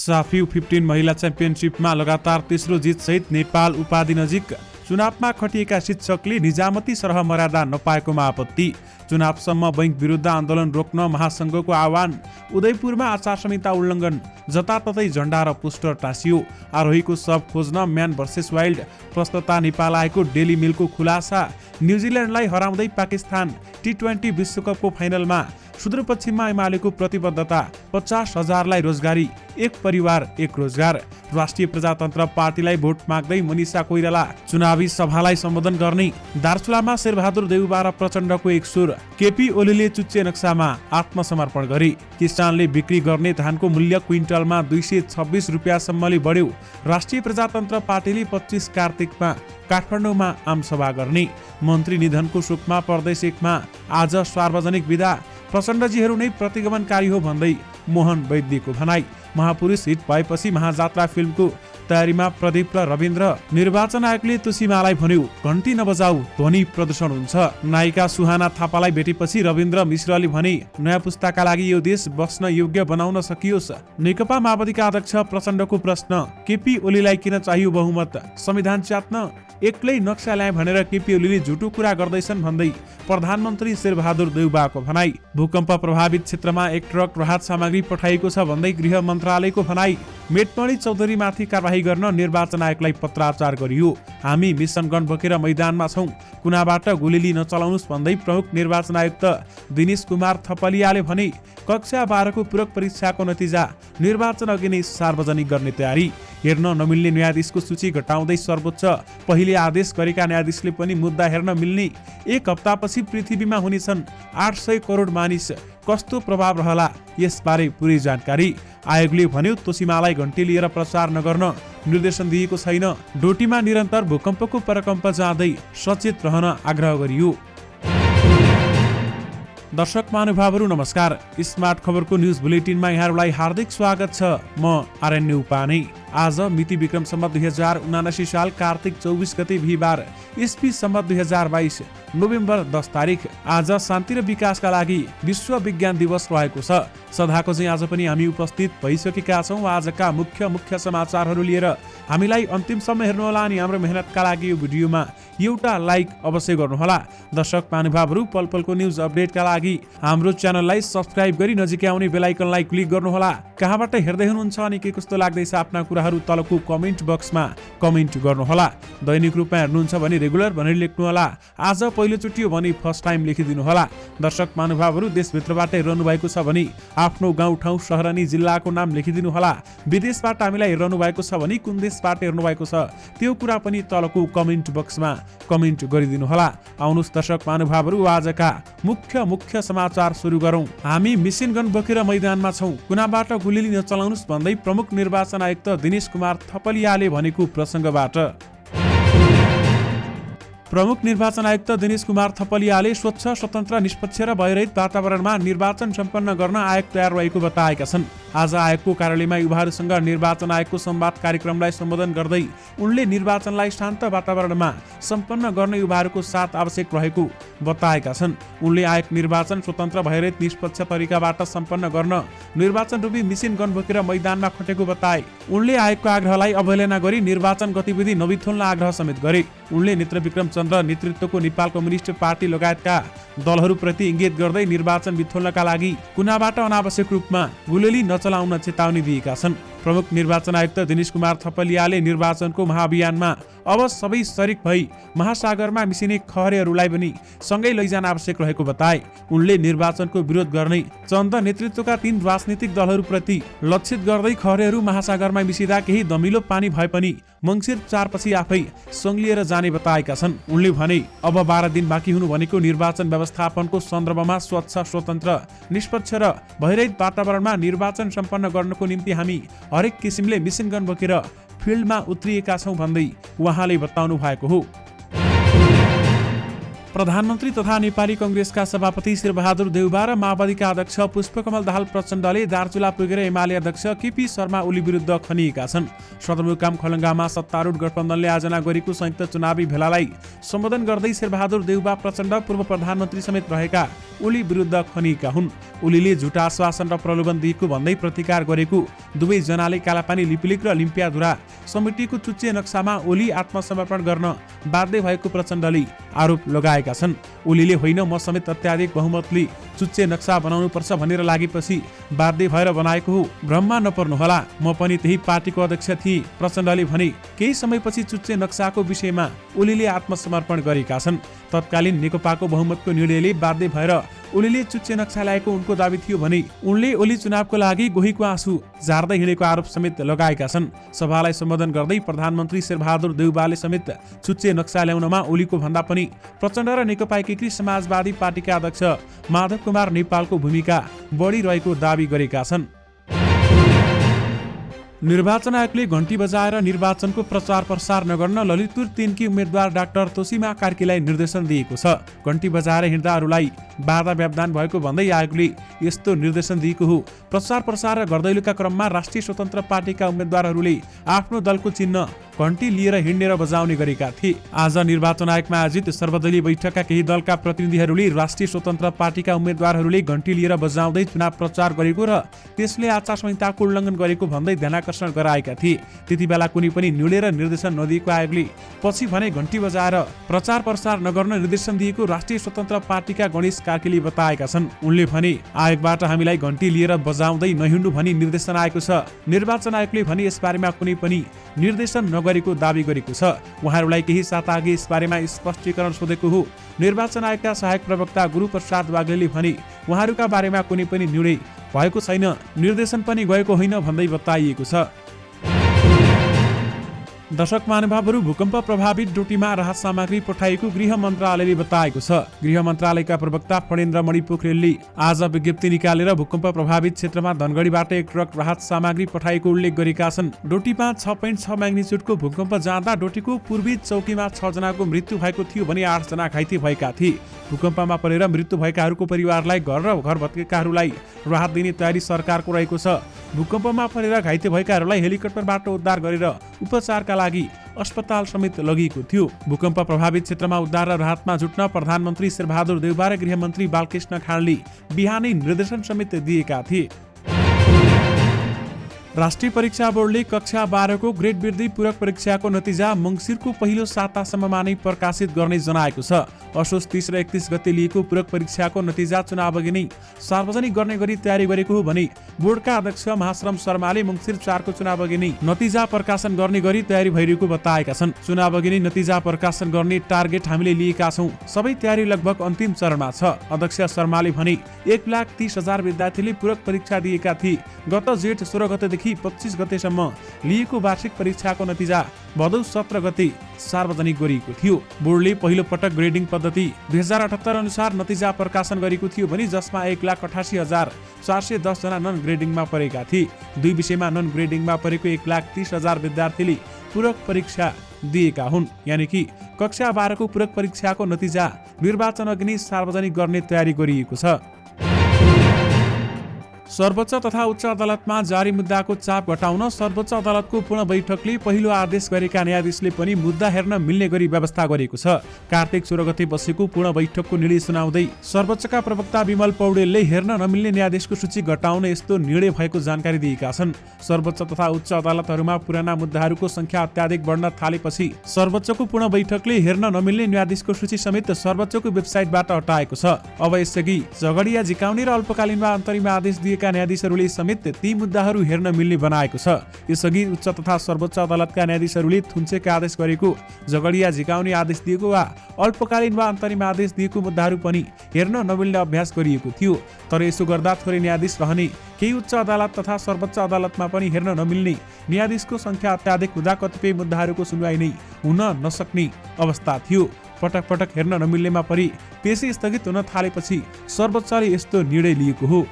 साफी U15 महिला च्याम्पियनसिपमा लगातार तेस्रो जितसहित नेपाल उपाधि नजिक। चुनावमा खटिएका शिक्षकले निजामती सरह मर्यादा नपाएकोमा आपत्ति। चुनावसम्म बैंक विरुद्ध आन्दोलन रोक्न महासङ्घको आह्वान। उदयपुरमा आचार संहिता उल्लङ्घन, जताततै झण्डा र पोस्टर टाँसियो। आरोहीको शव खोज्न म्यान भर्सेस वाइल्ड प्रस्तुता नेपाल आएको डेली मेलको खुलासा। न्युजिल्यान्डलाई हराउँदै पाकिस्तान T20 विश्वकपको फाइनलमा। सुदूरपश्चिममा एमालेको प्रतिबद्धता, 50,000लाई रोजगारी, एक परिवार एक रोजगार। राष्ट्रिय प्रजातन्त्र पार्टीलाई भोट माग्दै मनिषा कोइराला चुनावी सभालाई सम्बोधन गर्ने। दार्चुलामा शेरबहादुर देउबा र प्रचण्डको एक सुर। केपी ओलीले चुच्चे नक्सामा आत्मसमर्पण गरे। किसानले बिक्री गर्ने धानको मूल्य क्विन्टलमा 226 रुपियाँसम्मले बढ्यो। राष्ट्रिय प्रजातन्त्र पार्टीले 25 कार्तिकमा काठमाडौँमा आमसभा गर्ने। मन्त्री निधनको शोकमा प्रदेश 1मा आज सार्वजनिक विदा। प्रचण्डजीहरू नै प्रतिगमनकारी हो भन्दै मोहन वैद्यको भनाई। महापुरुष हिट भएपछि महाजात्रा फिल्मको तयारीमा प्रदीप र रविन्द्र। निर्वाचन आयोगले तुसीमालाई भन्यो, घन्टी नबजाऊ, ध्वनि प्रदूषण हुन्छ। नायिका सुहाना थापालाई भेटेपछि रविन्द्र मिश्रले भने, नयाँ पुस्ताका लागि यो देश बस्न योग्य बनाउन सकियोस्। नेकपा माओवादीका अध्यक्ष प्रचण्डको प्रश्न, केपी ओलीलाई किन चाहियो बहुमत? संविधान च्यात्न एक्लै नक्सा ल्याए भनेर केपी ओलीले झुटो कुरा गर्दैछन् भन्दै प्रधानमन्त्री शेरबहादुर देउबाको भनाई। भूकम्प प्रभावित क्षेत्रमा एक ट्रक राहत सामग्री पठाइएको छ भन्दै गृह मन्त्रालयको भनाई। मेटमणि चौधरीमाथि कारबाही गर्न निर्वाचन आयोगलाई पत्राचार गरियो। हामी मिसन गन बोकेर मैदानमा छौं, कुनाबाट गोली नचलाउनुस् भन्दै प्रमुख निर्वाचन आयुक्त दिनेश कुमार थपलियाले भने। कक्षा 12को पूरक परीक्षाको नतिजा निर्वाचन अघि नै सार्वजनिक गर्ने तयारी। हेर्न नमिल्ने न्यायाधीशको सूची घटाउँदै सर्वोच्च पहिले आदेश गरेका न्यायाधीशले पनि मुद्दा हेर्न मिल्ने। एक हप्तापछि पृथ्वीमा हुनेछन् 800 करोड मानिस। कस्तो प्रभाव रहला यसबारे पूरै जानकारी। आयोगले भन्यो, तोसीमालाई घन्टी लिएर प्रचार नगर्न निर्देशन दिएको छैन। डोटीमा निरन्तर भूकम्पको प्रकम्प जाँदै सचेत रहन आग्रह गरियो। दर्शक महानुभावहरू नमस्कार। स्मार्ट खबरको न्युज बुलेटिनमा यहाँहरूलाई हार्दिक स्वागत छ। म आरण्य उपाने। आज मिति विक्रम सम्वत 2079 साल कार्तिक 24 गते बिहीबार, इस्वी सम्वत 2022 नोभेम्बर 10 तारिक। आज शान्ति र विकासका लागि विश्व विज्ञान दिवस रहेको छ। सदाको चाहिँ आज पनि हामी उपस्थित भइसकेका छौँ आजका मुख्य समाचारहरू लिएर। हामीलाई अन्तिमसम्म हेर्नुहोला अनि हाम्रो मेहनतका लागि यो भिडियोमा एउटा लाइक अवश्य गर्नुहोला। दर्शक महानुभावहरू, पलपलको न्युज अपडेटका लागि हाम्रो च्यानललाई सब्स्क्राइब गरी नजिकै आउने बेल आइकनलाई क्लिक गर्नुहोला। कहाँबाट हेर्दै हुनुहुन्छ अनि के कस्तो लाग्दैछ आफ्ना कुराहरू तलको कमेन्ट बक्समा कमेन्ट गर्नुहोला। दैनिक रूपमा हेर्नुहुन्छ भने रेगुलर भनेर लेख्नुहोला। आज पहिलोचोटि हो भने फर्स्ट टाइम लेखिदिनुहोला। दर्शक महानुभावहरू, देशभित्रबाट हेर्नु भएको छ भने आफ्नो गाउँ ठाउँ सहर अनि जिल्लाको नाम लेखिदिनुहोला। विदेशबाट हामीलाई हेर्नु भएको छ भने कुन देशबाट हेर्नु भएको छ त्यो कुरा पनि तलको कमेन्ट बक्समा कमेन्ट गरिदिनुहोला। आउनुहोस् दर्शक महानुभावहरू, आजका मुख्य समाचार सुरु गरौँ। हामी मिसिन गन बोकेर मैदानमा छौं, कुनाबाट गोली नचलाउनुस् भन्दै प्रमुख निर्वाचन आयुक्त दिनेश कुमार थपलियाले भनेको प्रसङ्गबाट। प्रमुख निर्वाचन आयुक्त दिनेश कुमार थपलियाले स्वच्छ, स्वतन्त्र, निष्पक्ष र भयरहित वातावरणमा निर्वाचन सम्पन्न गर्न आयोग तयार रहेको बताएका छन्। आज आयोगको कार्यालयमा युवाहरूसँग निर्वाचन आयोगको संवाद कार्यक्रमलाई सम्बोधन गर्दै उनले निर्वाचनलाई शान्त वातावरणमा सम्पन्न गर्न युवाहरूको साथ आवश्यक रहेको बताएका छन्। उनले आयोग निर्वाचन स्वतन्त्र, भयरहित, निष्पक्ष तरिकाबाट सम्पन्न गर्न निर्वाचन रूपी मिसिन गन बोकेर मैदानमा खटेको बताए। उनले आयोगको आग्रहलाई अवहेलना गरी निर्वाचन गतिविधि नबिथोल्न आग्रह समेत गरे। उनले नेत्र विक्रम चन्द्र नेतृत्वको नेपाल कम्युनिस्ट पार्टी लगायतका दलहरूप्रति इङ्गित गर्दै निर्वाचन बिथोल्नका लागि कुनाबाट अनावश्यक रूपमा गोली नचलाउन चेतावनी दिएका छन्। प्रमुख निर्वाचन आयुक्त दिनेश कुमार थपलियाले निर्वाचनको महाअभियानमा अब सबै सरिक भई महासागरमा मिसिने खहरेहरूलाई पनि सँगै लैजान आवश्यक रहेको बताए। उनले निर्वाचनको विरोध गर्ने चन्द नेतृत्वका 3 राजनीतिक दलहरूप्रति लक्षित गर्दै खहरेहरू महासागरमा मिसिँदा केही दमिलो पानी भए पनि मङ्सिर 4 पछि आफै सङ्लिएर जाने बताएका छन्। उनले भने, अब 12 दिन बाँकी हुनु भनेको निर्वाचन व्यवस्थापनको सन्दर्भमा स्वच्छ, स्वतन्त्र, निष्पक्ष र भयरहित वातावरणमा निर्वाचन सम्पन्न गर्नको निम्ति हामी हरेक किसिमले मिसिन गन बोकेर फिल्डमा उत्रिएका छौँ भन्दै उहाँले बताउनु भएको हो। प्रधानमन्त्री तथा नेपाली कंग्रेसका सभापति शेरबहादुर देउबा र माओवादीका अध्यक्ष पुष्पकमल दाहाल प्रचण्डले दार्चुला पुगेर एमाले अध्यक्ष केपी शर्मा ओली विरुद्ध खनिएका छन्। सदरमुकाम खलङ्गामा सत्तारूढ गठबन्धनले आयोजना गरेको संयुक्त चुनावी भेलालाई सम्बोधन गर्दै शेरबहादुर देउबा प्रचण्ड पूर्व प्रधानमन्त्री समेत रहेका ओली विरुद्ध खनिएका हुन्। ओलीले झुटा आश्वासन र प्रलोभन दिएको भन्दै प्रतिकार गरेको दुवै जनाले कालापानी लिपिलिक र लिम्पियाधुरा समितिको चुच्चे नक्सामा ओली आत्मसमर्पण गर्न बाध्य भएको प्रचण्डले आरोप लगाएका छन्। ओलीले होइन म समेत अत्याधिक बहुमतले चुच्चे नक्सा बनाउनु पर्छ भनेर लागेपछि बाध्य भएर बनाएको हो, भ्रममा नपर्नुहोला, म पनि त्यही पार्टीको अध्यक्ष थिएँ, प्रचण्डले भने। केही समयपछि चुच्चे नक्साको विषयमा ओलीले आत्मसमर्पण गरेका छन्। तत्कालीन नेकपाको बहुमतको निर्णयले बाध्य भएर ओलीले चुच्चे नक्सा ल्याएको उनको दाबी थियो भने उनले ओली चुनावको लागि गोहीको आँसु झार्दै हिँडेको आरोप समेत लगाएका छन्। सभालाई सम्बोधन गर्दै प्रधानमन्त्री शेरबहादुर देउबाले समेत चुच्चे नक्सा ल्याउनमा ओलीको भन्दा पनि प्रचण्ड र नेकपा एकीकृत समाजवादी पार्टीका अध्यक्ष माधव कुमार नेपालको भूमिका बढी रहेको दाबी गरेका छन्। निर्वाचन आयोगले घण्टी बजाएर निर्वाचनको प्रचार प्रसार नगर्न ललितपुर 3 की उम्मेद्वार डाक्टर तोसीमा कार्कीलाई निर्देशन दिएको छ। घण्टी बजाएर हिँड्दाहरूलाई बाधा व्यवधान भएको भन्दै आयोगले यस्तो निर्देशन दिएको हो। प्रचार प्रसार गर्दैलुका क्रममा राष्ट्रिय स्वतन्त्र पार्टीका उम्मेद्वारहरूले आफ्नो दलको चिन्ह घण्टी लिएर हिँड्ने र बजाउने गरेका थिए। आज निर्वाचन आयोगमा आयोजित सर्वदलीय बैठकका केही दलका प्रतिनिधिहरूले राष्ट्रिय स्वतन्त्र पार्टीका उम्मेद्वारहरूले घण्टी लिएर बजाउँदै चुनाव प्रचार गरेको र त्यसले आचार संहिताको उल्लङ्घन गरेको भन्दै ध्यानाकर्षण गराएका थिए। त्यति बेला कुनै पनि निर्णय र निर्देशन नदिएको आयोगले पछि भने घण्टी बजाएर प्रचार प्रसार नगर्न निर्देशन दिएको राष्ट्रिय स्वतन्त्र पार्टीका गणेश कार्कीले बताएका छन्। उनले भने आयोगबाट हामीलाई घण्टी लिएर बजाउँदै नहिँड्नु भनी निर्देशन आएको छ। निर्वाचन आयोगले भने यसबारेमा कुनै पनि निर्देशन नगरेको दाबी गरेको छ। उहाँहरूलाई केही साता अघि यसबारेमा स्पष्टीकरण सोधेको हो। निर्वाचन आयोगका सहायक प्रवक्ता गुरुप्रसाद वाग्लेले भने उहाँहरूका बारेमा कुनै पनि निर्णय भएको छैन, निर्देशन पनि गएको होइन भन्दै बताइएको छ। दर्शक महानुभावहरू, भूकम्प प्रभावित डोटीमा राहत सामग्री पठाइएको गृह मन्त्रालयले बताएको छ। गृह मन्त्रालयका प्रवक्ता फणेन्द्र मणि पोखरेलले आज विज्ञप्ति निकालेर भूकम्प प्रभावित क्षेत्रमा धनगढीबाट एक ट्रक राहत सामग्री पठाएको उल्लेख गरेका छन्। डोटीमा 6.6 म्याग्निच्युडको भूकम्प जाँदा डोटीको पूर्वी चौकीमा 6 जनाको मृत्यु भएको थियो भने 8 जना घाइते भएका थिए। भूकम्पमा परेर मृत्यु भएकाहरूको परिवारलाई घर र घर भत्केकाहरूलाई राहत दिने तयारी सरकारको रहेको छ। भूकम्पमा परेर घाइते भएकाहरूलाई हेलिकप्टरबाट उद्धार गरेर उपचारका लागि अस्पताल समेत लगिएको थियो। भूकम्प प्रभावित क्षेत्रमा उद्धार र राहतमा जुट्न प्रधानमन्त्री शेरबहादुर देउबा र गृहमन्त्री बालकृष्ण खाँडले बिहानै निर्देशन समेत दिएका थिए। राष्ट्रिय परीक्षा बोर्डले कक्षा 12 को ग्रेड वृद्धि पूरक परीक्षाको नतिजा मङ्सिरको पहिलो सातासम्ममा नै प्रकाशित गर्ने जनाएको छ। असोज 30 र 31 गते लिएको पूरक परीक्षाको नतिजा चुनाव अघि नै सार्वजनिक गर्ने गरी तयारी गरेको हो भने बोर्डका अध्यक्ष महाश्रम शर्माले मङ्सिर 4 को चुनाव अघि नै नतिजा प्रकाशन गर्ने गरी तयारी भइरहेको बताएका छन्। चुनाव अघि नै नतिजा प्रकाशन गर्ने टार्गेट हामीले लिएका छौं, सबै तयारी लगभग अन्तिम चरणमा छ। अध्यक्ष शर्माले भने 1,30,000 विद्यार्थीले पूरक परीक्षा दिएका थिए। गत जेठ 16 गतेदेखि 25 गतेसम्म लिएको वार्षिक परीक्षाको नतिजा भदौ 17 गते सार्वजनिक गरिएको थियो। बोर्डले पहिलो पटक ग्रेडिङ पद्धति 2078 अनुसार नतिजा प्रकाशन गरेको थियो भने जसमा 1,88,410 जना नन ग्रेडिङमा परेका थिए। दुई विषयमा नन ग्रेडिङमा परेको 1,30,000 विद्यार्थीले पूरक परीक्षा दिएका हुन्। यानि कि कक्षा 12 को पूरक परीक्षाको नतिजा निर्वाचन अघि नै सार्वजनिक गर्ने तयारी गरिएको छ। सर्वोच्च तथा उच्च अदालतमा जारी मुद्दाको चाप घटाउन सर्वोच्च अदालतको पूर्ण बैठकले पहिलो आदेश गरेका न्यायाधीशले पनि मुद्दा हेर्न मिल्ने गरी व्यवस्था गरेको छ। कार्तिक 16 गते बसेको पूर्ण बैठकको निर्णय सुनाउँदै सर्वोच्चका प्रवक्ता विमल पौडेलले हेर्न नमिल्ने न्यायाधीशको सूची घटाउन यस्तो निर्णय भएको जानकारी दिएका छन्। सर्वोच्च तथा उच्च अदालतहरूमा पुराना मुद्दाहरूको संख्या अत्याधिक बढ्न थालेपछि सर्वोच्चको पूर्ण बैठकले हेर्न नमिल्ने न्यायाधीशको सूची समेत सर्वोच्चको वेबसाइटबाट हटाएको छ। अब यसअघि झगडिया झिकाउने र अल्पकालीन वा अन्तरिम आदेश दिएका न्यायाधीशहरूले समेत ती मुद्दाहरू हेर्न मिल्ने बनाएको छ। यसअघि उच्च तथा सर्वोच्च अदालतका न्यायाधीशहरूले थुन्चेका आदेश गरेको, झगडिया झिकाउने आदेश दिएको वा अल्पकालीन वा अन्तरिम आदेश दिएको मुद्दाहरू पनि हेर्न नमिल्ने अभ्यास गरिएको थियो। तर यसो गर्दा थोरै न्यायाधीश रहने, केही उच्च अदालत तथा सर्वोच्च अदालतमा पनि हेर्न नमिल्ने न्यायाधीशको संख्या अत्याधिक हुँदा कतिपय मुद्दाहरूको सुनवाई नै हुन नसक्ने अवस्था थियो। पटक पटक हेर्न नमिल्नेमा परि पेशी स्थगित हुन थालेपछि सर्वोच्चले यस्तो निर्णय लिएको हो।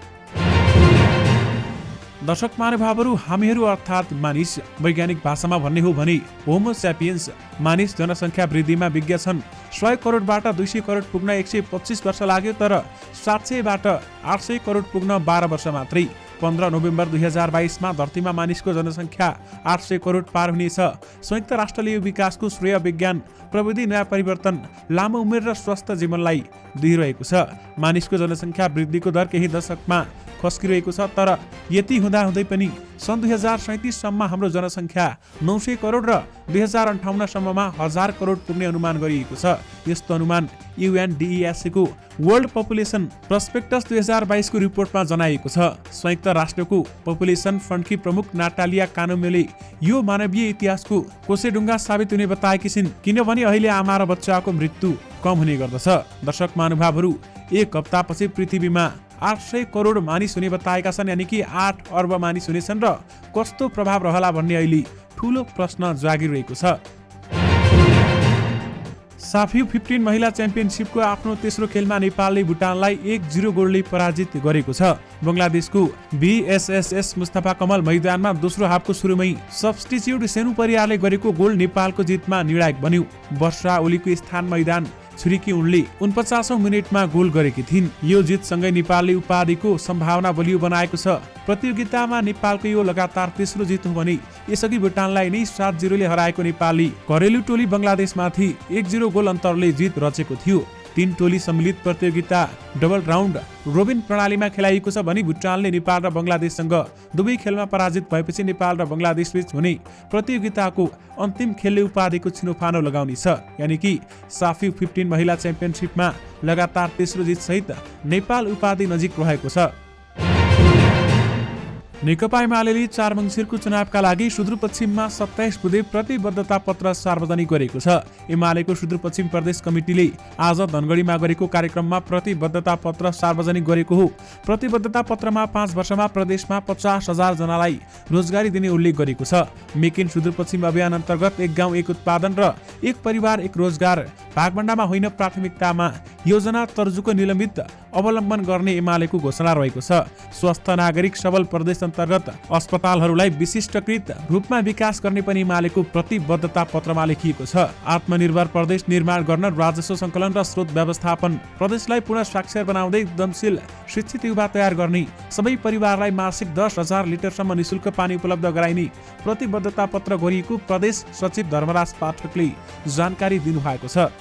दर्शक महानुभावहरू, हामीहरू अर्थात् मानिस, वैज्ञानिक भाषामा भन्ने हो भने होमो स्यापियन्स मानिस जनसङ्ख्या वृद्धिमा विज्ञ छन्। 100 करोडबाट 200 करोड पुग्न 125 वर्ष लाग्यो, तर 700बाट 800 करोड पुग्न 12 वर्ष मात्रै। 15 नोभेम्बर 2022 धरतीमा मानिसको जनसङ्ख्या 800 करोड पार हुनेछ। संयुक्त राष्ट्रले यो विकासको श्रेय विज्ञान, प्रविधि, नयाँ परिवर्तन, लामो उमेर र स्वस्थ जीवनलाई दिइरहेको छ। मानिसको जनसङ्ख्या वृद्धिको दर केही दशकमा खस्किरहेको छ, तर यति हुँदाहुँदै पनि सन् 2037 सम्म हाम्रो जनसङ्ख्या 900 करोड र 2058 सम्ममा 1000 करोड पुग्ने अनुमान गरिएको छ। यस्तो अनुमान UNDESC को वर्ल्ड पपुलेसन प्रस्पेक्टस 2022 को रिपोर्टमा जनाइएको छ। संयुक्त राष्ट्रको पपुलेसन फन्डकी प्रमुख नाटालिया कानोमेले यो मानवीय इतिहासको कोसेढुङ्गा साबित हुने बताएकी छिन्, किनभने अहिले आमा र बच्चाको मृत्यु कम हुने गर्दछ। दर्शक महानुभावहरू, एक हप्तापछि पृथ्वीमा 800 करोड मानिस हुने बताएका छन्, यानि कि 8 अर्ब मानिस हुनेछन् र कस्तो प्रभाव रहला भन्ने अहिले ठूलो प्रश्न जागिरहेको छ। साफिउ 15 महिला च्याम्पियनसिपको आफ्नो तेस्रो खेलमा नेपालले भुटानलाई 1-0 गोलले पराजित गरेको छ। बङ्गलादेशको BSSS मुस्तफा कमल मैदानमा दोस्रो हाफको सुरुमै सब्स्टिच्युट सेनु परियारले गरेको गोल नेपालको जितमा निर्णायक बन्यो। वर्षा ओलीको स्थान मैदान छुरीकी उनले 49औं मिनेटमा गोल गरेकी थिइन्। यो जितसँगै नेपालले उपाधिको सम्भावना बलियो बनाएको छ। प्रतियोगितामा नेपालको यो लगातार तेस्रो जित हो भने यसअघि भुटानलाई नै 7-0 ले हराएको नेपालले घरेलु टोली बङ्गलादेशमाथि 1-0 गोल अन्तरले जित रचेको थियो। 3 टोली सम्मिलित प्रतियोगिता डबल राउन्ड रोबिन प्रणालीमा खेलाइएको छ भने भुटानले नेपाल र बङ्गलादेशसँग दुवै खेलमा पराजित भएपछि नेपाल र बङ्गलादेशबीच हुने प्रतियोगिताको अन्तिम खेलले उपाधिको छिनोफानो लगाउने छ। यानि कि साफिउ 15 महिला च्याम्पियनसिपमा लगातार तेस्रो जित सहित नेपाल उपाधि नजिक रहेको छ। नेकपा एमाले 4 मङ्सिरको चुनावका लागि सुदूरपश्चिममा 27 बुँदे प्रतिबद्धता पत्र सार्वजनिक गरेको छ। एमालेको सुदूरपश्चिम प्रदेश कमिटीले आज धनगढीमा गरेको कार्यक्रममा प्रतिबद्धता पत्र सार्वजनिक गरेको हो। प्रतिबद्धता पत्रमा 5 वर्षमा प्रदेशमा 50,000 जनालाई रोजगारी दिने उल्लेख गरेको छ। मेक इन सुदूरपश्चिम अभियान अन्तर्गत एक गाउँ एक उत्पादन र एक परिवार एक रोजगार भागभण्डामा होइन प्राथमिकतामा योजना तर्जुको निलम्बित अवलम्बन गर्ने एमालेको घोषणा रहेको छ। स्वस्थ नागरिक सबल प्रदेश अन्तर्गत अस्पतालहरूलाई विशिष्टकृत रूपमा विकास गर्ने पनि एमालेको प्रतिबद्धता पत्रमा लेखिएको छ। आत्मनिर्भर प्रदेश निर्माण गर्न राजस्व सङ्कलन र स्रोत व्यवस्थापन, प्रदेशलाई पुनः साक्षर बनाउँदै उद्यमशील शिक्षित युवा तयार गर्ने, सबै परिवारलाई मासिक 10,000 लिटरसम्म निशुल्क पानी उपलब्ध गराइने प्रतिबद्धता पत्र गरिएको प्रदेश सचिव धर्मराज पाठकले जानकारी दिनुभएको छ।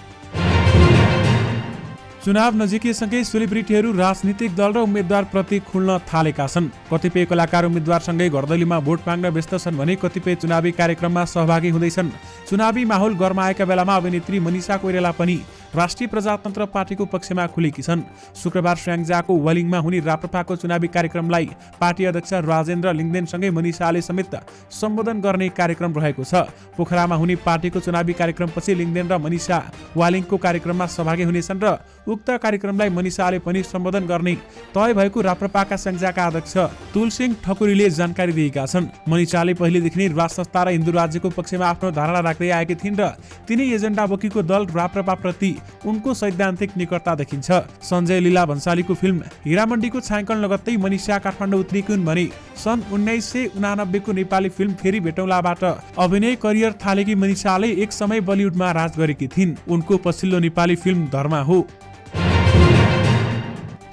चुनाव नजिकैसँगै सेलिब्रिटीहरू राजनीतिक दल र उम्मेद्वार प्रति खुल्न थालेका छन्। कतिपय कलाकार उम्मेद्वारसँगै घरदैलीमा भोट माग्न व्यस्त छन् भने कतिपय चुनावी कार्यक्रममा सहभागी हुँदैछन्। चुनावी माहौल गरमाएका बेलामा अभिनेत्री मनिषा कोइराला पनि राष्ट्रिय प्रजातन्त्र पार्टीको पक्षमा खुलेकी छन्। शुक्रबार स्याङ्जाको वालिङमा हुने राप्रपाको चुनावी कार्यक्रमलाई पार्टी अध्यक्ष राजेन्द्र लिङ्गदेनसँगै मनिषाले समेत सम्बोधन गर्ने कार्यक्रम रहेको छ। पोखरामा हुने पार्टीको चुनावी कार्यक्रमपछि लिङ्गदेन र मनिषा वालिङको कार्यक्रममा सहभागी हुनेछन् र उक्त कार्यक्रमलाई मनिषाले पनि सम्बोधन गर्ने तय भएको राप्रपाका स्याङ्जाका अध्यक्ष तुलसिंह ठकुरीले जानकारी दिएका छन्। मनिषाले पहिलेदेखि नै राज संस्था र हिन्दू राज्यको पक्षमा आफ्नो धारणा राख्दै आएकी थिइन् र तिनै एजेन्डा बोकेको दल राप्रपाप्रति उनको सैद्धान्तिक निकटता देखिन्छ। सञ्जय लीला भन्सालीको फिल्म हिरामण्डीको छायाङ्कन लगत्तै मनिषा काठमाडौँ उत्रेकी हुन् भने सन् 1989 को नेपाली फिल्म फेरि भेटौँलाबाट अभिनय करियर थालेकी मनिषाले एक समय बलिउडमा राज गरेकी थिइन्। उनको पछिल्लो नेपाली फिल्म धर्मा हो।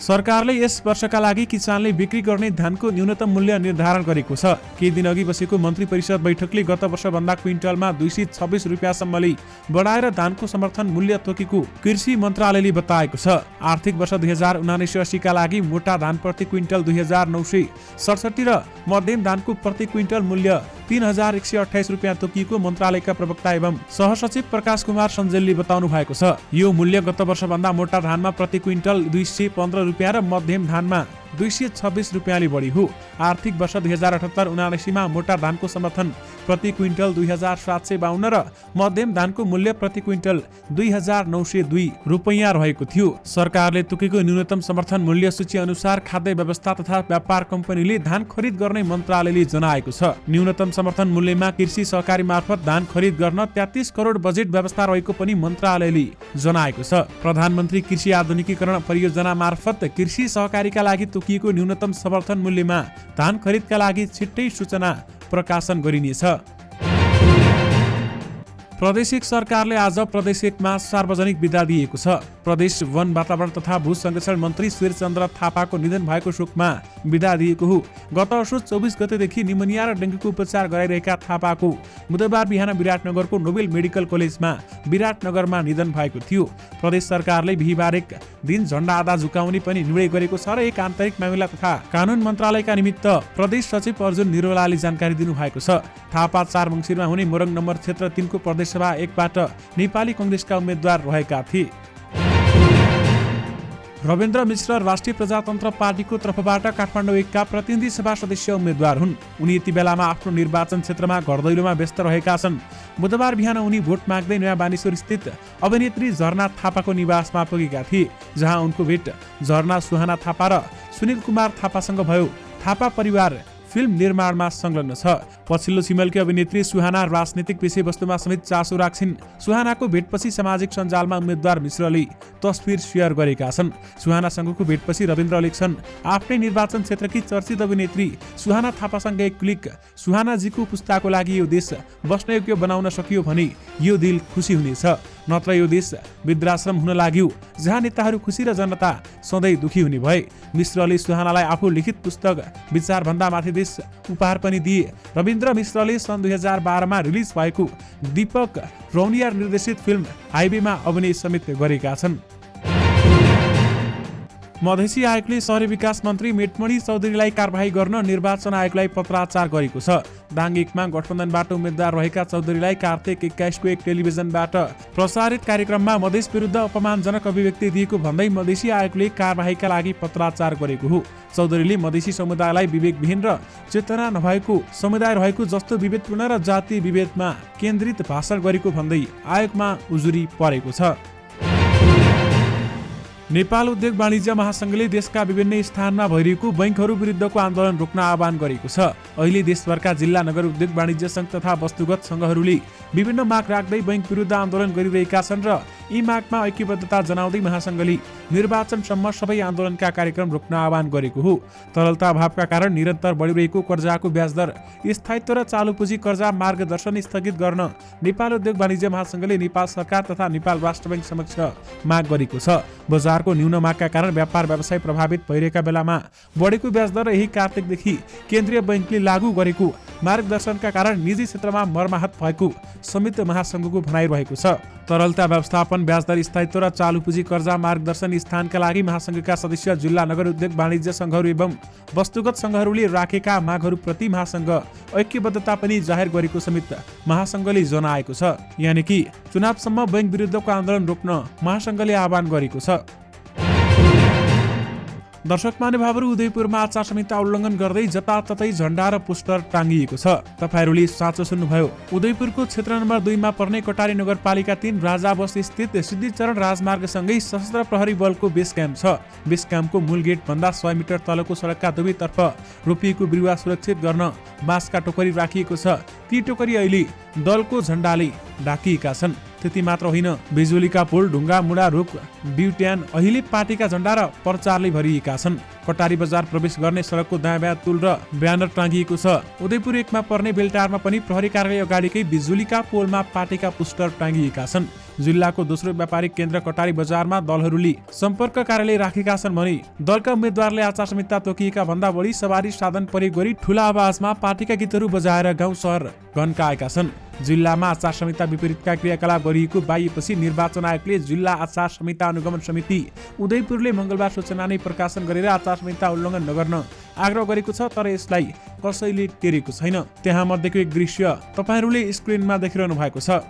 सरकारले यस वर्षका लागि किसानले बिक्री गर्ने धानको न्यूनतम मूल्य निर्धारण गरेको छ। केही दिन अघि बसेको मन्त्री परिषद बैठकले गत वर्षभन्दा क्विन्टलमा 226 रुपियाँसम्मले बढाएर धानको समर्थन मूल्य तोकेको कृषि मन्त्रालयले बताएको छ। आर्थिक वर्ष 2079-80 का लागि मोटा धान प्रति क्विन्टल 2,967 र मध्यम धानको प्रति क्विन्टल मूल्य 3,128 रुपियाँ तोकिएको मन्त्रालयका प्रवक्ता एवं सहसचिव प्रकाश कुमार सञ्जेलले बताउनु भएको छ। यो मूल्य गत वर्षभन्दा मोटा धानमा प्रति क्विन्टल 215 रुपियाँ र मध्यम धानमा 226 रुपियाँले बढी हो। आर्थिक वर्ष 2078-79 मोटा धानको समर्थन प्रति क्विन्टल 2,752 र मध्यम धानको मूल्य प्रति क्विन्टल 2,902 रुपियाँ रहेको थियो। सरकारले तोकेको न्यूनतम समर्थन मूल्य सूची अनुसार खाद्य व्यवस्था तथा व्यापार कम्पनीले धान खरिद गर्ने मन्त्रालयले जनाएको छ। न्यूनतम समर्थन मूल्यमा कृषि सहकारी मार्फत धान खरिद गर्न 33 करोड बजेट व्यवस्था रहेको पनि मन्त्रालयले जनाएको छ। प्रधानमन्त्री कृषि आधुनिकीकरण परियोजना मार्फत कृषि सहकारीका लागि तोकिएको न्यूनतम समर्थन मूल्यमा धान खरिदका लागि छिट्टै सूचना प्रकाशन गरिनेछ। प्रदेश 1 सरकारले आज प्रदेश 1 मा सार्वजनिक बिदा दिएको छ। प्रदेश वन वातावरण तथा भू संरक्षण मन्त्री शीरचन्द्र थापाको निधन भएको शोकमा बिदा दिएको हो। गत असोज 24 गतेदेखि निमोनिया र डेङ्गुको उपचार गराइरहेका थापाको बुधबार बिहान विराटनगरको नोबेल मेडिकल कलेजमा विराटनगरमा निधन भएको थियो। प्रदेश सरकारले बिहीबार एक दिन झण्डा आधा झुकाउने पनि निर्णय गरेको छ र एक आन्तरिक मामिला तथा कानुन मन्त्रालयका निमित्त प्रदेश सचिव अर्जुन निरोलाले जानकारी दिनुभएको छ। थापा 4 मङ्सिरमा हुने मोरङ नम्बर क्षेत्र 3 को प्रदेशसभा 1 बाट नेपाली कङ्ग्रेसका उम्मेद्वार रहेका थिए। रविन्द्र मिश्र राष्ट्रिय प्रजातन्त्र पार्टीको तर्फबाट काठमाडौँ 1 का प्रतिनिधि सभा सदस्य उम्मेद्वार हुन्। उनी यति बेलामा आफ्नो निर्वाचन क्षेत्रमा घरदैलोमा व्यस्त रहेका छन्। बुधबार बिहान उनी भोट माग्दै नयाँ बानेश्वर स्थित अभिनेत्री झरना थापाको निवासमा पुगेका थिए, जहाँ उनको भेट झरना सुहाना थापा र सुनिल कुमार थापासँग भयो। थापा परिवार फिल्म निर्माणमा संलग्न छ। पछिल्लो छिमेलकी अभिनेत्री सुहाना राजनीतिक विषयवस्तुमा समेत चासो राख्छिन्। सुहानाको भेटपछि सामाजिक सञ्जालमा उम्मेद्वार मिश्रले तस्बिर सेयर गरेका छन्। सुहानासँगको भेटपछि रविन्द्र लेख्छन्, आफ्नै निर्वाचन क्षेत्रकी चर्चित अभिनेत्री सुहाना थापासँग एक क्लिक। सुहानाजीको पुस्ताको लागि यो देश बस्न योग्य बनाउन सकियो भने यो दिल खुसी हुनेछ, नत्र यो देश वृद्धाश्रम हुन लाग्यो जहाँ नेताहरू खुसी र जनता सधैँ दुखी हुने भए। मिश्रले सुहानालाई आफू लिखित पुस्तक विचारभन्दा माथि देश उपहार पनि दिए। रविन्द्र मिश्रले सन् 2012 मा रिलिज भएको दीपक रौनियार निर्देशित फिल्म हाइवेमा अभिनय समेत गरेका छन्। मधेसी आयोगले शहरी विकास मन्त्री मेटमणि चौधरीलाई कारबाही गर्न निर्वाचन आयोगलाई पत्राचार गरेको छ। दाङ 1 मा गठबन्धनबाट उम्मेद्वार रहेका चौधरीलाई कार्तिक 21 को एक टेलिभिजनबाट प्रसारित कार्यक्रममा मधेस विरुद्ध अपमानजनक अभिव्यक्ति दिएको भन्दै मधेसी आयोगले कारबाहीका लागि पत्राचार गरेको हो। चौधरीले मधेसी समुदायलाई विवेकविहीन र चेतना नभएको समुदाय रहेको जस्तो विभेदपूर्ण र जातीय विभेदमा केन्द्रित भाषण गरेको भन्दै आयोगमा उजुरी परेको छ। नेपाल उद्योग वाणिज्य महासंघले देशका विभिन्न स्थानमा भइरहेको बैंकहरू विरुद्धको आन्दोलन रोक्न आह्वान गरेको छ। अहिले देशभरका जिल्ला नगर उद्योग वाणिज्य संघ तथा वस्तुगत संघहरूले विभिन्न माग राख्दै बैंक विरुद्ध आन्दोलन गरिरहेका छन् र यी मागमा ऐक्यबद्धता जनाउँदै महासंघले निर्वाचनसम्म सबै आन्दोलनका कार्यक्रम रोक्न आह्वान गरेको हो। तरलता अभावका कारण निरन्तर बढिरहेको कर्जाको ब्याज दर, स्थायित्व र चालु पुँजी कर्जा मार्गदर्शन स्थगित गर्न नेपाल उद्योग वाणिज्य महासंघले नेपाल सरकार तथा नेपाल राष्ट्र बैंक समक्ष माग गरेको छ। बजारको न्यून मागका कारण व्यापार व्यवसाय प्रभावित भइरहेका बेलामा बढेको ब्याज दर र यही कार्तिकदेखि केन्द्रीय बैंकले लागू गरेको मार्गदर्शनका कारण निजी क्षेत्रमा मर्माहत भएको संयुक्त महासंघको भनाइ रहेको छ। तरलता व्यवस्थापन, ब्याज दर, स्थायित्व र चालु पुँजी कर्जा मार्गदर्शन स्थानका लागि महासंघका सदस्य जिल्ला नगर उद्योग वाणिज्य संघहरू एवं वस्तुगत संघहरूले राखेका मागहरूप्रति महासंघ ऐक्यबद्धता पनि जाहेर गरेको समेत महासंघले जनाएको छ। यानि कि चुनावसम्म बैंक विरुद्धको आन्दोलन रोक्न महासंघले आह्वान गरेको छ। दर्शक महानुभावहरू, उदयपुरमा आचार संहिता उल्लङ्घन गर्दै जताततै झण्डा र पोस्टर टाङ्गिएको छ। तपाईहरूले साँचो सुन्नुभयो। उदयपुरको क्षेत्र नम्बर 2 मा पर्ने कटारी नगरपालिका 3 राजा बस स्थित सिद्धिचरण राजमार्गसँगै सशस्त्र प्रहरी बलको बेस क्याम्प छ। बेस क्याम्पको मूल गेट भन्दा 100 मिटर तलको सडकका दुवैतर्फ रोपिएको बिरुवा सुरक्षित गर्न बाँसका टोकरी राखिएको छ। ती टोकरी अहिले दलको झण्डाले ढाकिएका छन्। त्यति मात्र होइन, बिजुलीका पोल, ढुङ्गा, मुढा, रुख, ब्युट्यान अहिले पार्टीका झण्डा र प्रचारले भरिएका छन्। कटारी बजार प्रवेश गर्ने सडकको दायाँ बायाँ तुल र ब्यानर टाँगिएको छ। उदयपुर 1 मा पर्ने बेलटारमा पनि प्रहरी कार्यालय अगाडिकै बिजुलीका पोलमा पार्टीका पोस्टर टाँगिएका छन्। जिल्लाको दोस्रो व्यापारिक केन्द्र कटारी बजारमा दलहरूले सम्पर्क कार्यालय राखेका छन् भने दलका उम्मेद्वारले आचार संहिता तोकिएका भन्दा बढी सवारी साधन प्रयोग गरी ठूला आवाजमा पार्टीका गीतहरू बजाएर गाउँ सहर घन्काएका छन्। जिल्लामा आचार संहिता विपरीतका क्रियाकलाप गरिएको बाइएपछि निर्वाचन आयोगले जिल्ला आचार संहिता अनुगमन समिति उदयपुरले मंगलबार सूचना नै प्रकाशन गरेर आचार संहिता उल्लङ्घन नगर्न आग्रह गरेको छ, तर यसलाई कसैले टेरेको छैन। त्यहाँ मध्येको एक दृश्य तपाईहरूले स्क्रिनमा देखिरहनु भएको छ।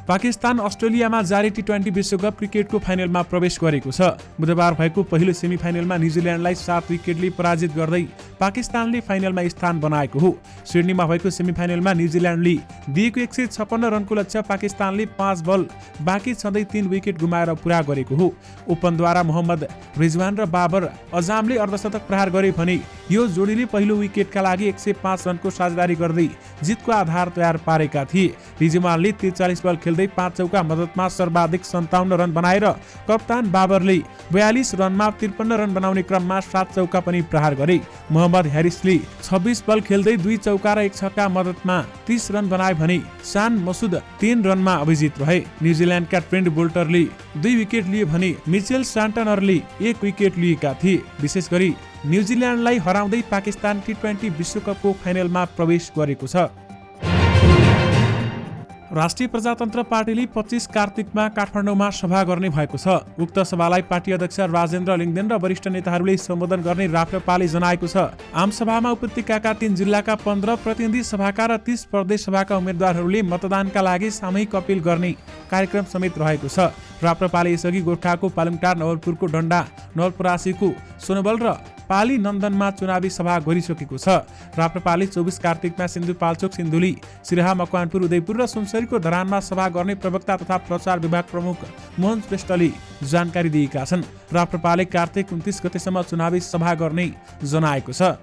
पाकिस्तान अस्ट्रेलियामा जारी टी20 विश्वकप क्रिकेटको फाइनलमा प्रवेश गरेको छ। बुधबार भएको पहिलो सेमिफाइनलमा न्युजिल्यान्डलाई 7 विकेटले पराजित गर्दै पाकिस्तानले फाइनलमा स्थान बनाएको हो। सिडनीमा भएको सेमिफाइनलमा न्युजिल्यान्डले दिएको 156 रनको लक्ष्य पाकिस्तानले 5 बल बाँकी छँदै 3 विकेट गुमाएर पूरा गरेको हो। ओपनद्वारा मोहम्मद रिजवान र बाबर अजामले अर्धशतक प्रहार गरे भने यो जोडीले पहिलो विकेटका लागि 105 रनको साझेदारी गर्दै जितको आधार तयार पारेका थिए। रिजवानले 43 बल खेल्दै खेल्दै 5 चौका मद्दतमा सर्वाधिक 57 रन बनाएर कप्तान बाबरले 42 रनमा 53 रन बनाउने क्रममा 7 चौका पनि प्रहार गरे। मोहम्मद ह्यारिसले 26 बल खेल्दै 2 चौका र 1 छक्का मद्दतमा 30 रन बनाए भने सान मसुद 3 रनमा अभिजित रहे। न्युजिल्यान्डका ट्रेन्ट बोल्टरले 2 विकेट लिए भने मिचेल सान्टनरले 1 विकेट लिएका थिए। विशेष गरी न्युजिल्यान्डलाई हराउँदै पाकिस्तान टी20 विश्वकपको फाइनलमा प्रवेश गरेको छ। राष्ट्रिय प्रजातन्त्र पार्टीले 25 कार्तिकमा काठमाडौँमा सभा गर्ने भएको छ। उक्त सभालाई पार्टी अध्यक्ष राजेन्द्र लिङ्गदेन र वरिष्ठ नेताहरूले सम्बोधन गर्ने राप्रपाले जनाएको छ। आमसभामा उपत्यकाका 3 जिल्लाका 15 प्रतिनिधि सभाका र 30 प्रदेश सभाका उम्मेद्वारहरूले मतदानका लागि सामूहिक अपिल गर्ने कार्यक्रम समेत रहेको छ। राप्रपाले यसअघि गोर्खाको पालुङटार, नवलपुरको डन्डा, नवलपरासीको सोनबल र पाली नन्दनमा चुनावी सभा गरिसकेको छ। राप्रपाले 24 कार्तिकमा सिन्धुपाल्चोक, सिन्धुली, सिराहा, मकवानपुर, उदयपुर र सुनसरीको धरानमा सभा गर्ने प्रवक्ता तथा प्रचार विभाग प्रमुख मोहन श्रेष्ठले जानकारी दिएका छन्। राप्रपाले कार्तिक 29 गतेसम्म चुनावी सभा गर्ने जनाएको छ।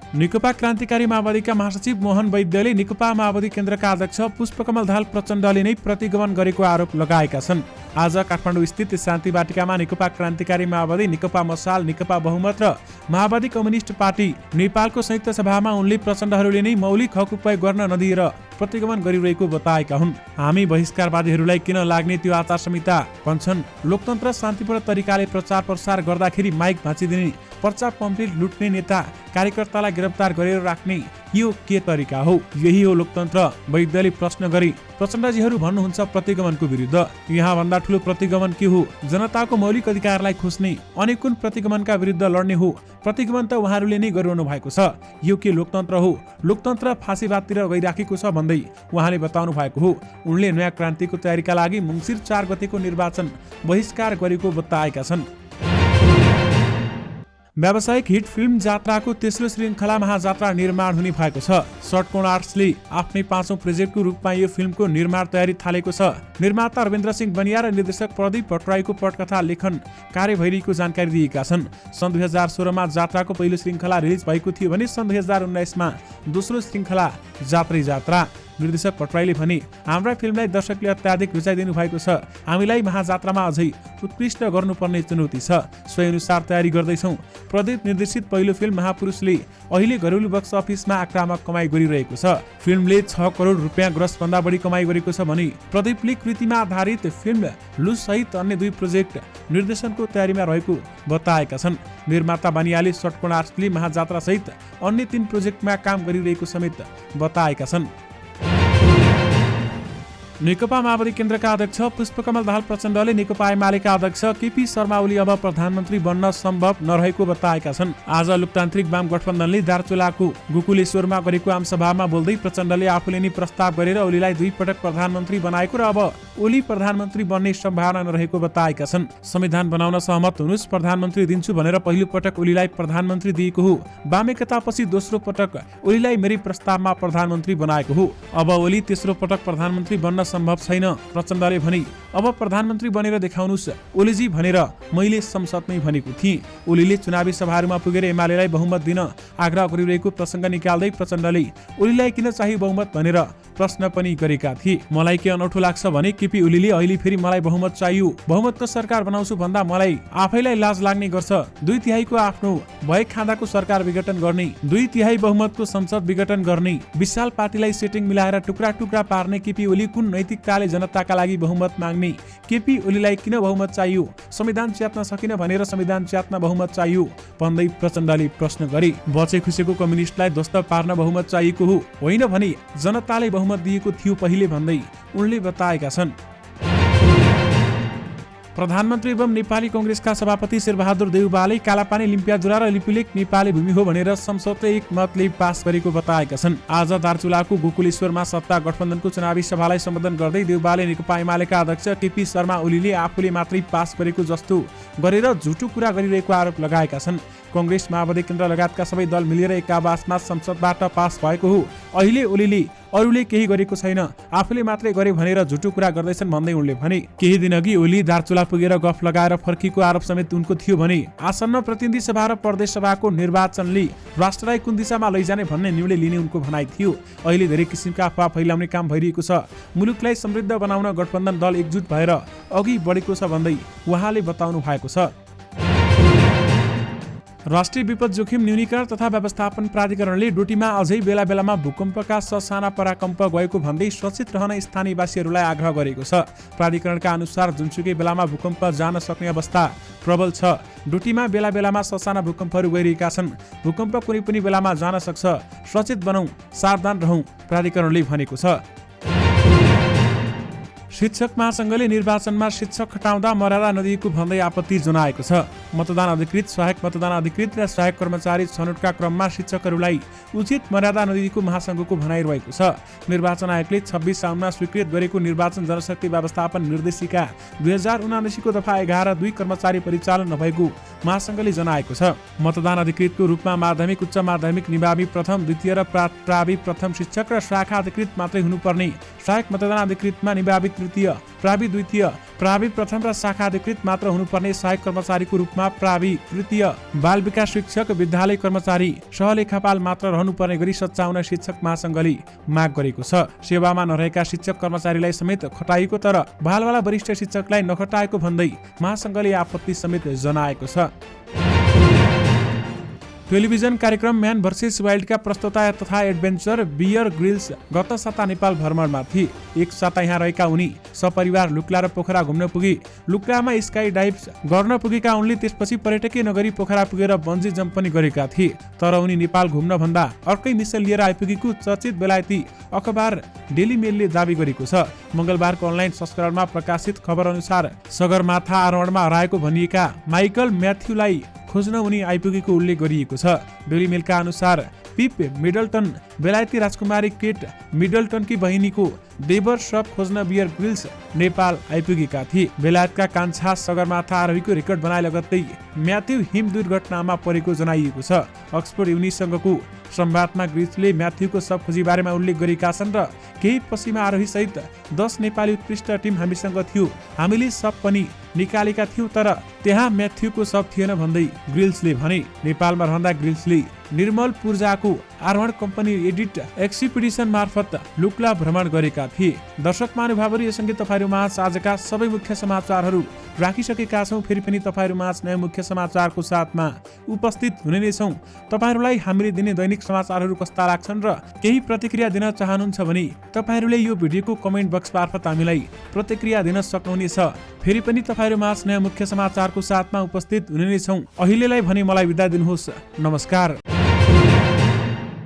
नेकपा क्रान्तिकारी माओवादीका महासचिव मोहन वैद्यले नेकपा माओवादी केन्द्रका अध्यक्ष पुष्पकमल दाहाल प्रचण्डले नै प्रतिगमन गरेको आरोप लगाएका छन्। आज काठमाडौँ स्थित शान्ति बाटिकामा नेकपा क्रान्तिकारी माओवादी, नेकपा मसाल, नेकपा बहुमत र माओवादी कम्युनिस्ट पार्टी नेपालको संयुक्त सभामा उनले प्रचण्डहरूले नै मौलिक हक उपयोग गर्न नदिएर प्रतिगमन गरिरहेको बताएका हुन्। हामी बहिष्कारवादीहरूलाई किन लाग्ने त्यो आचार संहिता भन्छन्। लोकतन्त्र शान्तिपूर्ण तरिकाले प्रचार प्रसार गर्दाखेरि माइक भाँचिदिने, पर्चा पम्पलेट लुट्ने नेता कार्यकर्तालाई गिरफ्तार गरेर राख्ने यो के तरिका हो? यही हो लोकतन्त्र? वैद्यले प्रश्न गरे। प्रचण्डजीहरू भन्नुहुन्छ प्रतिगमनको विरुद्ध। यहाँ भन्दा ठुलो प्रतिगमन के हो? जनताको मौलिक अधिकारलाई खोज्ने, अनेक कुन प्रतिगमनका विरुद्ध लड्ने हो। प्रतिगमन त उहाँहरूले नै गरिरहनु भएको छ। यो के लोकतन्त्र हो? लोकतन्त्र फाँसीवादतिर गइराखेको छ भन्दै उहाँले बताउनु भएको हो। उनले नयाँ क्रान्तिको तयारीका लागि मङ्सिर 4 गतेको निर्वाचन बहिष्कार गरेको बताएका छन्। व्यावसायिक हिट फिल्म जात्राको तेस्रो श्रृङ्खला महाजात्रा निर्माण हुने भएको छ। षटकोण आर्ट्सले आफ्नै 5औं प्रोजेक्टको रूपमा यो फिल्मको निर्माण तयारी थालेको छ। निर्माता रविन्द्र सिंह बनिया र निर्देशक प्रदीप भट्टराईको पटकथा लेखन कार्य भइरहेको जानकारी दिएका छन्। सन् 2016मा जात्राको पहिलो श्रृङ्खला रिलिज भएको थियो भने सन् 2019मा दोस्रो श्रृङ्खला जात्रै जात्रा। निर्देशक भट्टराईले भने हाम्रा फिल्मलाई दर्शकले अत्याधिक रुचाइदिनु भएको छ। हामीलाई महाजात्रामा अझै उत्कृष्ट गर्नुपर्ने चुनौती छ। सोही अनुसार तयारी गर्दैछौँ। प्रदीप निर्देशित पहिलो फिल्म महापुरुषले अहिले घरेलु बक्स अफिसमा आक्रामक कमाई गरिरहेको छ। फिल्मले 6 करोड रुपियाँ ग्रस भन्दा बढी कमाई गरेको छ भने प्रदीपले कृतिमा आधारित फिल्म लुज सहित अन्य 2 प्रोजेक्ट निर्देशनको तयारीमा रहेको बताएका छन्। निर्माता बनियाले षटकोण आर्ट्सले महाजात्रा सहित अन्य 3 प्रोजेक्टमा काम गरिरहेको समेत बताएका छन्। नेकपा माओवादी केन्द्रका अध्यक्ष पुष्पकमल दाहाल प्रचण्डले नेकपा एमालेका अध्यक्ष केपी शर्मा ओली अब प्रधानमन्त्री बन्न सम्भव नरहेको बताएका छन्। आज लोकतान्त्रिक वाम गठबन्धनले दार्चुलाको गोकुलेश्वरमा गरेको आमसभामा बोल्दै प्रचण्डले आफूले नै प्रस्ताव गरेर ओलीलाई 2 पटक प्रधानमन्त्री बनाएको र अब ओली प्रधानमन्त्री बन्ने सम्भावना नरहेको बताएका छन्। संविधान बनाउन सहमत हुनुस्, प्रधानमन्त्री दिन्छु भनेर पहिलो पटक ओलीलाई प्रधानमन्त्री दिएको हो। वामेकतापछि दोस्रो पटक ओलीलाई मेरै प्रस्तावमा प्रधानमन्त्री बनाएको हो। अब ओली तेस्रो पटक प्रधानमन्त्री बन्न सम्भव छैन। प्रचण्डले भने अब प्रधानमन्त्री बनेर देखाउनुस् ओलीजी भनेर मैले संसदमै भनेको थिएँ। ओलीले चुनावी सभाहरूमा पुगेर एमालेलाई बहुमत दिन आग्रह गरिरहेको प्रसङ्ग निकाल्दै प्रचण्डले ओलीलाई किन चाहियो बहुमत भनेर प्रश्न पनि गरेका थिए। मलाई के अनौठो लाग्छ भने केपी ओलीले अहिले फेरि मलाई बहुमत चाहियो, बहुमतको सरकार बनाउँछु भन्दा मलाई आफैलाई लाज लाग्ने गर्छ। 2/3 आफ्नो भय खाँदाको सरकार विघटन गर्ने, 2/3 बहुमतको संसद विघटन गर्ने, विशाल पार्टीलाई सेटिङ मिलाएर टुक्रा टुक्रा पार्ने केपी ओली कुन नैतिकताले जनताका लागि बहुमत माग्ने? केपी ओलीलाई किन बहुमत चाहियो? संविधान च्यात्न सकिन भनेर संविधान च्यात्न बहुमत चाहियो भन्दै प्रचण्डले प्रश्न गरे। बचे खुसेको कम्युनिस्टलाई ध्वस्त पार्न बहुमत चाहिएको हो, होइन भने जनताले बहुमत दिएको थियो पहिले भन्दै उनले बताएका छन्। प्रधानमन्त्री एवं नेपाली कांग्रेसका सभापति शेरबहादुर देउवाले कालापानी, लिम्पियाजुरा र लिपुलेक नेपाली भूमि हो भनेर संसदले एकमतले पास गरेको बताएका छन्। आज दार्चुलाको गोकुलेश्वरमा सत्ता गठबन्धनको चुनावी सभालाई सम्बोधन गर्दै देउवाले नेकपा एमालेका अध्यक्ष केपी शर्मा ओलीले आफूले मात्रै पास गरेको जस्तो गरेर झुटो कुरा गरिरहेको आरोप लगाएका छन्। कांग्रेस माओवादी केन्द्र लगायतका सबै दल मिलेर एक आवासमा संसदबाट पास भएको हो। अहिले ओलीले अरूले केही गरेको छैन, आफूले मात्रै गरे भनेर झुटो कुरा गर्दैछन् भन्दै उनले भने। केही दिन अघि ओली दार्चुला पुगेर गफ लगाएर फर्किएको आरोप समेत उनको थियो भने आसन्न प्रतिनिधि सभा र प्रदेश सभाको निर्वाचनले राष्ट्रलाई कुन दिशामा लैजाने भन्ने निर्णय लिने उनको भनाइ थियो। अहिले धेरै किसिमका अफवाह फैलाउने काम भइरहेको छ। मुलुकलाई समृद्ध बनाउन गठबन्धन दल एकजुट भएर अघि बढेको छ भन्दै उहाँले बताउनु भएको छ। राष्ट्रिय विपद जोखिम न्यूनीकरण तथा व्यवस्थापन प्राधिकरणले डोटीमा अझै बेला बेलामा भूकम्पका ससाना पराकम्प गएको भन्दै सचेत रहन स्थानीयवासीहरूलाई आग्रह गरेको छ। प्राधिकरणका अनुसार जुनसुकै बेलामा भूकम्प जान सक्ने अवस्था प्रबल छ। डोटीमा बेला बेलामा ससाना भूकम्पहरू गइरहेका छन्। भूकम्प कुनै पनि बेलामा जान सक्छ। सचेत बनौं, सावधान रहौं, प्राधिकरणले भनेको छ। शिक्षक महासंघले निर्वाचनमा शिक्षक हटाउँदा मर्यादा नदिएको भन्दै आपत्ति जनाएको छ। मतदान अधिकृत, सहायक मतदान अधिकृत र सहायक कर्मचारी छनौटका क्रममा शिक्षकहरूलाई उचित मर्यादा नदिएको महासंघको भनाइ रहेको छ। निर्वाचन आयोगले 26 साउनमा स्वीकृत गरेको निर्वाचन जनशक्ति व्यवस्थापन निर्देशिका 2079 को दफा 11(2) कर्मचारी परिचालन नभएको महासंघले जनाएको छ। मतदान अधिकृतको रूपमा माध्यमिक, उच्च माध्यमिक, निभावी प्रथम, द्वितीय र प्रावि प्रथम शिक्षक र शाखा अधिकृत मात्रै हुनुपर्ने, सहायक मतदान अधिकृतमा निभावी तृतीय, प्रावि द्वितीय, प्रावि प्रथम र शाखा अधिकृत मात्र हुनुपर्ने सहायक कर्मचारीको रूपमा प्रावि तृतीय, बाल विकास शिक्षक, विद्यालय कर्मचारी, सहलेखापाल मात्र रहनुपर्ने गरी सच्याउन शिक्षक महासंघले माग गरेको छ। सेवामा नरहेका शिक्षक कर्मचारीलाई समेत खटाइएको तर बालवाला वरिष्ठ शिक्षकलाई नखटाएको भन्दै महासंघले आपत्ति समेत जनाएको छ। टेलिभिजन कार्यक्रम म्यान भर्सेस वाइल्डका प्रस्तोता तथा एडभेन्चर बियर ग्रिल्स गत साता नेपाल भ्रमणमा थिए। एक साता यहाँ रहेका उनी सपरिवार लुक्ला र पोखरा घुम्न पुगे। लुक्लामा स्काई डाइभ गर्न पुगेका उनले त्यसपछि पर्यटकीय नगरी पोखरा पुगेर बन्जी जम्प पनि गरेका थिए। तर उनी नेपाल घुम्न भन्दा अर्कै मिसन लिएर आइपुगेको चर्चित बेलायती अखबार डेली मेलले दावी गरेको छ। मंगलबारको अनलाइन संस्करणमा प्रकाशित खबर अनुसार सगरमाथा आरोहणमा हराएको भनिएका माइकल म्याथ्यूलाई खोज्न उनी आइपुगेको उल्लेख गरिएको छ। डेली मेलका अनुसार पिप मिडल्टन बेलायती राजकुमारी केट मिडल्टनकी बहिनीको देवर शव खोज्न बियर ग्रिल्स नेपाल आइपुगेका थिए। बेलायतका कान्छा सगरमाथा आरोहीको रेकर्ड बनाए लगत्तै म्याथ्यू हिम दुर्घटनामा परेको जनाइएको छ। अक्सफोर्ड युनिसँगको संवादमा ग्रिल्सले म्याथ्यूको शव खोजी बारेमा उल्लेख गरेका छन् र केही पश्चिमा आरोही सहित 10 नेपाली उत्कृष्ट टिम हामीसँग थियो। हामीले शव पनि निकालेका थियौं तर त्यहाँ म्याथ्यूको शव थिएन भन्दै ग्रिल्सले भने। नेपालमा रहँदा ग्रिल्सले निर्मल पूर्जाको आरोहण कम्पनी एडिट एक्सपिडिसन मार्फत लुक्ला भ्रमण गरेका थिए। दर्शक महानुभावहरू, यससँगै तपाईहरुमाझ आजका सबै मुख्य समाचारहरू राखिसकेका छौं। फेरि पनि तपाईहरुमाझ नयाँ मुख्य समाचारको साथमा उपस्थित हुने नै छौं। तपाईहरुलाई हामीले दिने दैनिक समाचारहरू कस्ता लाग्छन् र केही प्रतिक्रिया दिन चाहनुहुन्छ भने तपाईहरुले यो भिडियोको कमेन्ट बक्स मार्फत हामीलाई प्रतिक्रिया दिन सक्नुहुनेछ। फेरि पनि तपाईहरुमाझ नयाँ मुख्य समाचारको साथमा उपस्थित हुने नै छौं। अहिलेलाई भने मलाई बिदा दिनुहोस्। नमस्कार।